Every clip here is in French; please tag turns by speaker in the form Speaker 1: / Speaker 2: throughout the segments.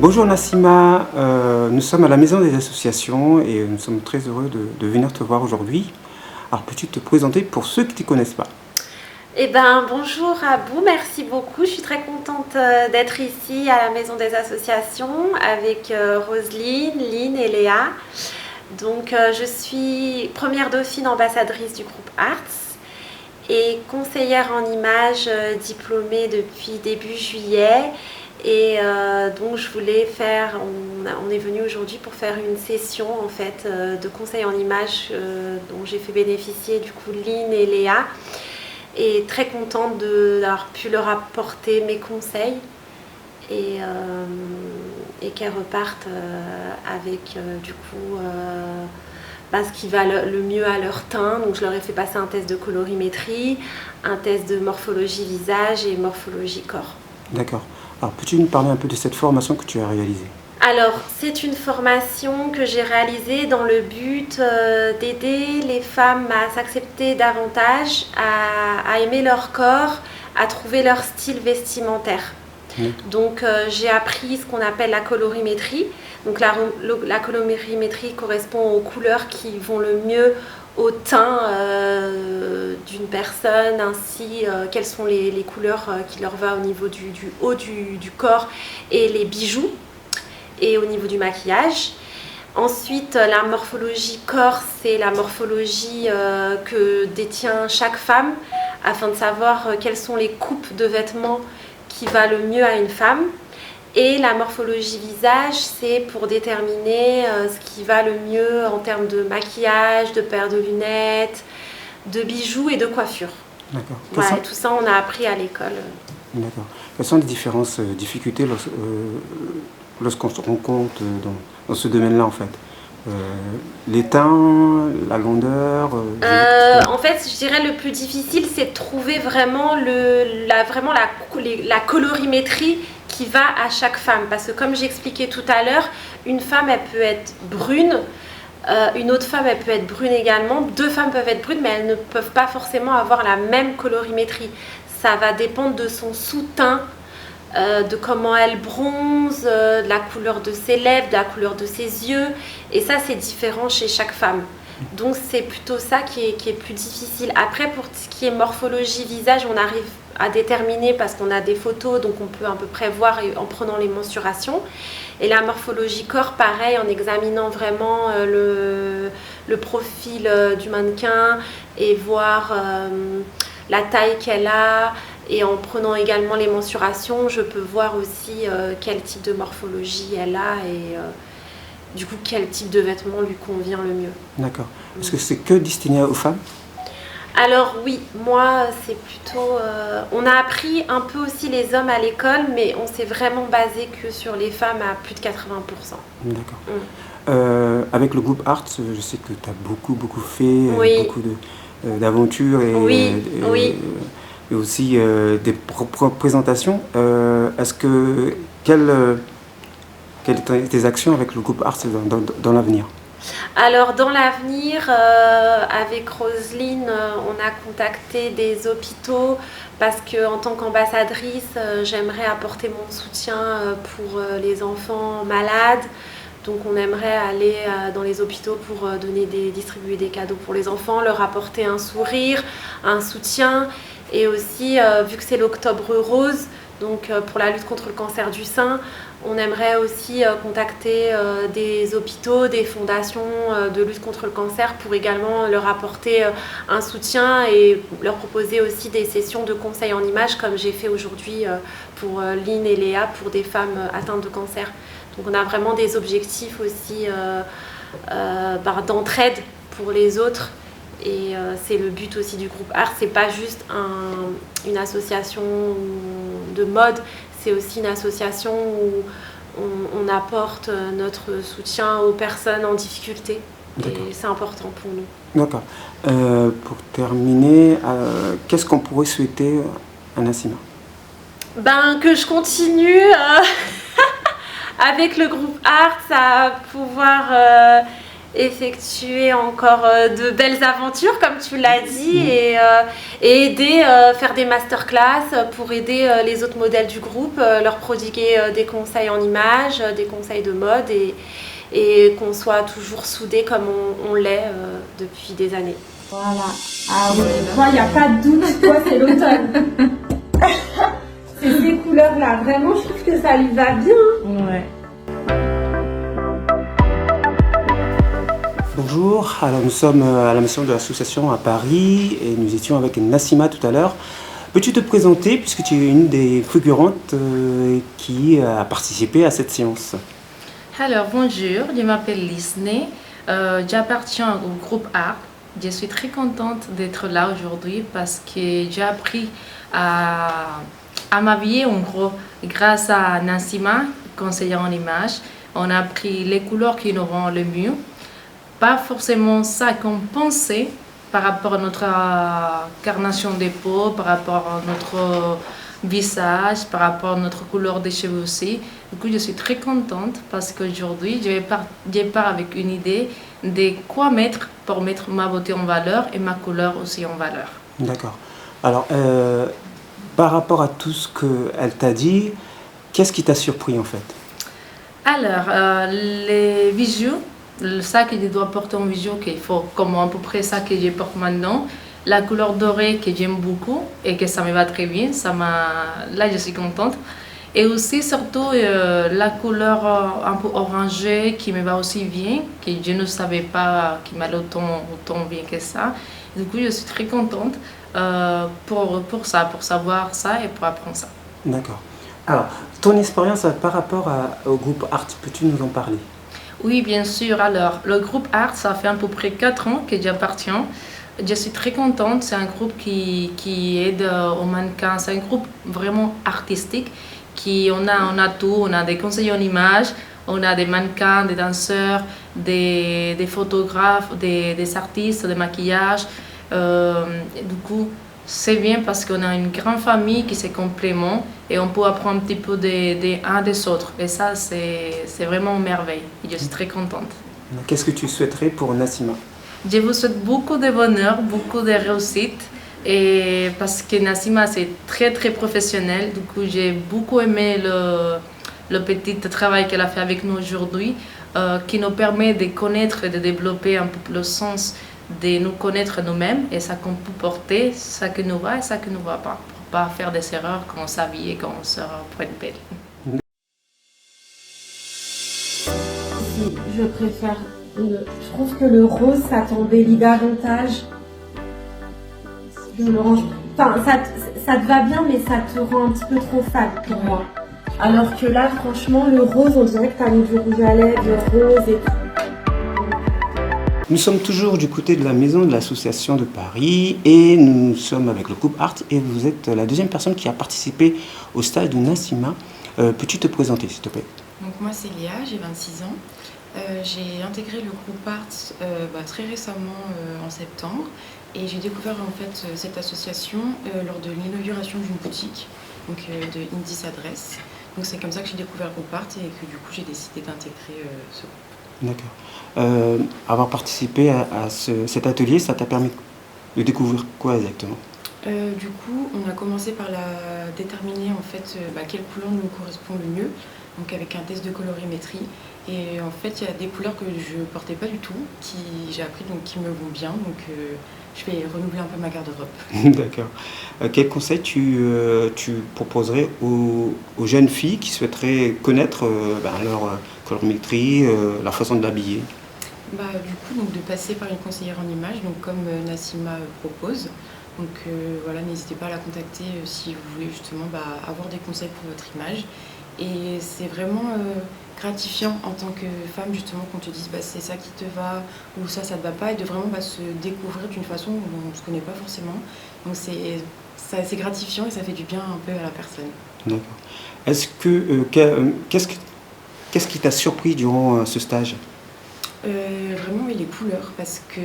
Speaker 1: Bonjour Nassima, nous sommes à la Maison des Associations et nous sommes très heureux de venir te voir aujourd'hui. Alors peux-tu te présenter pour ceux qui ne te connaissent pas?
Speaker 2: Bonjour Abou, merci beaucoup. Je suis très contente d'être ici à la Maison des Associations avec Roselyne, Lynn et Léa. Je suis première dauphine ambassadrice du groupe Arts et conseillère en images diplômée depuis début juillet. Je voulais faire, on est venu aujourd'hui pour faire une session en fait de conseil en images dont j'ai fait bénéficier du coup Lynn et Léa. Et très contente d'avoir pu leur apporter mes conseils et qu'elles repartent avec ce qui va le mieux à leur teint. Donc je leur ai fait passer un test de colorimétrie, un test de morphologie visage et morphologie corps.
Speaker 1: D'accord. Alors peux-tu nous parler un peu de cette formation que tu as réalisée?
Speaker 2: Alors, c'est une formation que j'ai réalisée dans le but d'aider les femmes à s'accepter davantage, à aimer leur corps, à trouver leur style vestimentaire. J'ai appris ce qu'on appelle la colorimétrie. Donc, la colorimétrie correspond aux couleurs qui vont le mieux au teint d'une personne, ainsi quelles sont les couleurs qui leur va au niveau du haut du corps et les bijoux. Et au niveau du maquillage. Ensuite, la morphologie corps, c'est la morphologie que détient chaque femme afin de savoir quelles sont les coupes de vêtements qui va le mieux à une femme. Et la morphologie visage, c'est pour déterminer ce qui va le mieux en termes de maquillage, de paires de lunettes, de bijoux et de coiffure.
Speaker 1: D'accord.
Speaker 2: Voilà, tout ça, on a appris à l'école.
Speaker 1: D'accord. Quelles sont les difficultés lorsqu'on se rend compte dans ce domaine-là en fait? Les teints, la longueur
Speaker 2: En fait, je dirais le plus difficile, c'est de trouver vraiment la colorimétrie qui va à chaque femme. Parce que comme j'expliquais tout à l'heure, une femme, elle peut être brune, une autre femme, elle peut être brune également. Deux femmes peuvent être brunes, mais elles ne peuvent pas forcément avoir la même colorimétrie. Ça va dépendre de son sous-teint, de comment elle bronze, de la couleur de ses lèvres, de la couleur de ses yeux. Et ça, c'est différent chez chaque femme. Donc, c'est plutôt ça qui est plus difficile. Après, pour ce qui est morphologie visage, on arrive à déterminer parce qu'on a des photos, donc on peut à peu près voir en prenant les mensurations. Et la morphologie corps, pareil, en examinant vraiment le profil du mannequin et voir la taille qu'elle a. Et en prenant également les mensurations, je peux voir aussi quel type de morphologie elle a et du coup quel type de vêtement lui convient le mieux.
Speaker 1: D'accord. Est-ce que c'est que destiné aux femmes?
Speaker 2: Alors oui, moi c'est plutôt... on a appris un peu aussi les hommes à l'école, mais on s'est vraiment basé que sur les femmes à plus de 80%.
Speaker 1: D'accord. Avec le groupe Arts, je sais que tu as beaucoup fait,
Speaker 2: oui.
Speaker 1: beaucoup d'aventures et aussi des présentations. Quelles étaient tes actions avec le groupe Arts dans l'avenir?
Speaker 2: Alors dans l'avenir, avec Roselyne, on a contacté des hôpitaux parce qu'en tant qu'ambassadrice, j'aimerais apporter mon soutien pour les enfants malades. Donc on aimerait aller dans les hôpitaux pour distribuer des cadeaux pour les enfants, leur apporter un sourire, un soutien. Et aussi, vu que c'est l'Octobre Rose, donc pour la lutte contre le cancer du sein, on aimerait aussi contacter des hôpitaux, des fondations de lutte contre le cancer pour également leur apporter un soutien et leur proposer aussi des sessions de conseil en images comme j'ai fait aujourd'hui pour Lynn et Léa pour des femmes atteintes de cancer. Donc on a vraiment des objectifs aussi d'entraide pour les autres. Et c'est le but aussi du groupe Art, c'est pas juste une association de mode, c'est aussi une association où on apporte notre soutien aux personnes en difficulté. Et c'est important pour nous.
Speaker 1: D'accord. Pour terminer, qu'est-ce qu'on pourrait souhaiter à Nassima?
Speaker 2: Que je continue avec le groupe Arts à pouvoir effectuer encore de belles aventures, comme tu l'as dit, et aider, faire des masterclass pour aider les autres modèles du groupe, leur prodiguer des conseils en images, des conseils de mode, et qu'on soit toujours soudés comme on l'est depuis des années.
Speaker 3: Voilà. Ah ouais, moi, il n'y a pas de doute, toi, c'est l'automne. C'est ces couleurs-là. Vraiment, je trouve que ça lui va bien.
Speaker 4: Ouais.
Speaker 1: Bonjour, alors nous sommes à la mission de l'association à Paris et nous étions avec Nassima tout à l'heure. Peux-tu te présenter puisque tu es une des figurantes qui a participé à cette séance?
Speaker 4: Alors bonjour, je m'appelle Lisney, j'appartiens au groupe Art. Je suis très contente d'être là aujourd'hui parce que j'ai appris à m'habiller en gros grâce à Nassima, conseillère en images. On a appris les couleurs qui nous rendent le mieux. Pas forcément ça qu'on pensait par rapport à notre carnation des peaux, par rapport à notre visage, par rapport à notre couleur des cheveux aussi. Du coup, je suis très contente parce qu'aujourd'hui, je pars avec une idée de quoi mettre pour mettre ma beauté en valeur et ma couleur aussi en valeur.
Speaker 1: D'accord. Alors, par rapport à tout ce qu'elle t'a dit, qu'est-ce qui t'a surpris en fait?
Speaker 4: Alors, les bijoux, le sac que je dois porter en bijoux, qu'il faut comme à peu près ça que je porte maintenant. La couleur dorée que j'aime beaucoup et que ça me va très bien, là je suis contente. Et aussi surtout la couleur un peu orangée qui me va aussi bien, que je ne savais pas qui m'allait autant bien que ça. Du coup je suis très contente pour ça, pour savoir ça et pour apprendre ça.
Speaker 1: D'accord. Alors, ton expérience par rapport au groupe Art, peux-tu nous en parler?
Speaker 4: Oui, bien sûr. Alors, le groupe Art, ça fait à peu près 4 ans que j'appartiens. Je suis très contente. C'est un groupe qui aide aux mannequins. C'est un groupe vraiment artistique. On a tout. On a des conseillers en images, on a des mannequins, des danseurs, des photographes, des artistes de maquillage. Du coup, c'est bien parce qu'on a une grande famille qui se complémente et on peut apprendre un petit peu des uns des autres. Et ça, c'est vraiment une merveille. Et je suis très contente.
Speaker 1: Qu'est-ce que tu souhaiterais pour Nassima?
Speaker 4: Je vous souhaite beaucoup de bonheur, beaucoup de réussite. Et parce que Nassima, c'est très très professionnel. Du coup, j'ai beaucoup aimé le petit travail qu'elle a fait avec nous aujourd'hui, qui nous permet de connaître et de développer un peu le sens de nous connaître nous-mêmes et ça qu'on peut porter, ça qui nous va et ça qui ne nous va pas, pour pas faire des erreurs quand on s'habille et quand on sort pour être belle.
Speaker 3: Je préfère. Je trouve que le rose, ça t'embellit davantage. Je le range. Enfin, ça te va bien, mais ça te rend un petit peu trop fade pour moi. Alors que là, franchement, le rose, on dirait que t'as mis du rouge à lèvres, le rose et tout.
Speaker 1: Nous sommes toujours du côté de la maison de l'association de Paris et nous sommes avec le groupe Art et vous êtes la deuxième personne qui a participé au stage de Nassima. Peux-tu te présenter s'il te plaît?
Speaker 5: Donc moi c'est Léa, j'ai 26 ans. J'ai intégré le groupe Art très récemment en septembre et j'ai découvert en fait cette association lors de l'inauguration d'une boutique donc, de Indies Adresse. Donc c'est comme ça que j'ai découvert le groupe Art et que du coup j'ai décidé d'intégrer ce groupe.
Speaker 1: D'accord. Avoir participé à cet atelier, ça t'a permis de découvrir quoi exactement?
Speaker 5: Du coup, on a commencé par déterminer en fait quelle couleur nous correspond le mieux, donc avec un test de colorimétrie. Et en fait, il y a des couleurs que je ne portais pas du tout, j'ai appris donc qui me vont bien, donc je vais renouveler un peu ma garde-robe.
Speaker 1: D'accord. Quel conseil tu proposerais aux jeunes filles qui souhaiteraient connaître leur colorimétrie, leur façon de l'habiller?
Speaker 5: Du coup, donc, de passer par une conseillère en images, donc comme Nassima propose. Donc voilà, n'hésitez pas à la contacter si vous voulez justement avoir des conseils pour votre image. Et c'est vraiment gratifiant en tant que femme justement qu'on te dise c'est ça qui te va ou ça te va pas et de vraiment se découvrir d'une façon où on ne se connaît pas forcément. Donc c'est gratifiant et ça fait du bien un peu à la personne.
Speaker 1: D'accord. Est-ce que qu'est-ce qui t'a surpris durant ce stage?
Speaker 5: Vraiment oui, les couleurs parce que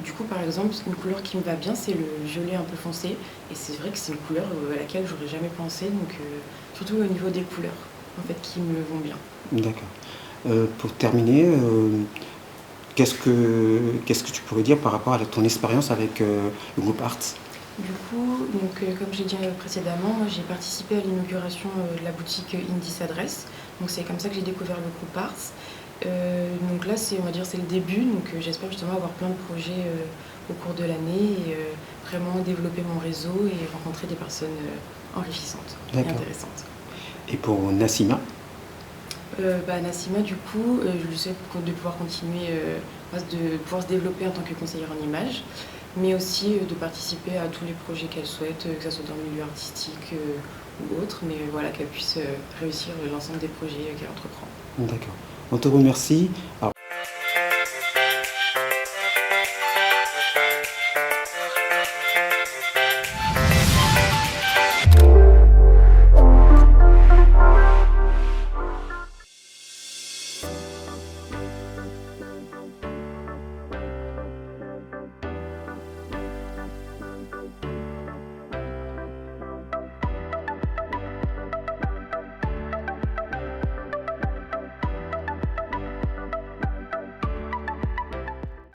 Speaker 5: du coup par exemple une couleur qui me va bien c'est le violet un peu foncé et c'est vrai que c'est une couleur à laquelle j'aurais jamais pensé donc surtout au niveau des couleurs en fait qui me vont bien.
Speaker 1: D'accord. Pour terminer, qu'est-ce que tu pourrais dire par rapport à ton expérience avec le groupe Art?
Speaker 5: Du coup, comme j'ai dit précédemment, moi j'ai participé à l'inauguration de la boutique Indie s'adresse. Donc c'est comme ça que j'ai découvert le groupe Arts. Donc là, on va dire, c'est le début. Donc j'espère justement avoir plein de projets au cours de l'année et vraiment développer mon réseau et rencontrer des personnes enrichissantes et intéressantes.
Speaker 1: Et pour Nassima?
Speaker 5: Nassima, du coup, je lui souhaite de pouvoir continuer, de pouvoir se développer en tant que conseillère en images, mais aussi de participer à tous les projets qu'elle souhaite, que ce soit dans le milieu artistique ou autre, mais voilà, qu'elle puisse réussir l'ensemble des projets qu'elle entreprend.
Speaker 1: D'accord. On te remercie. Alors,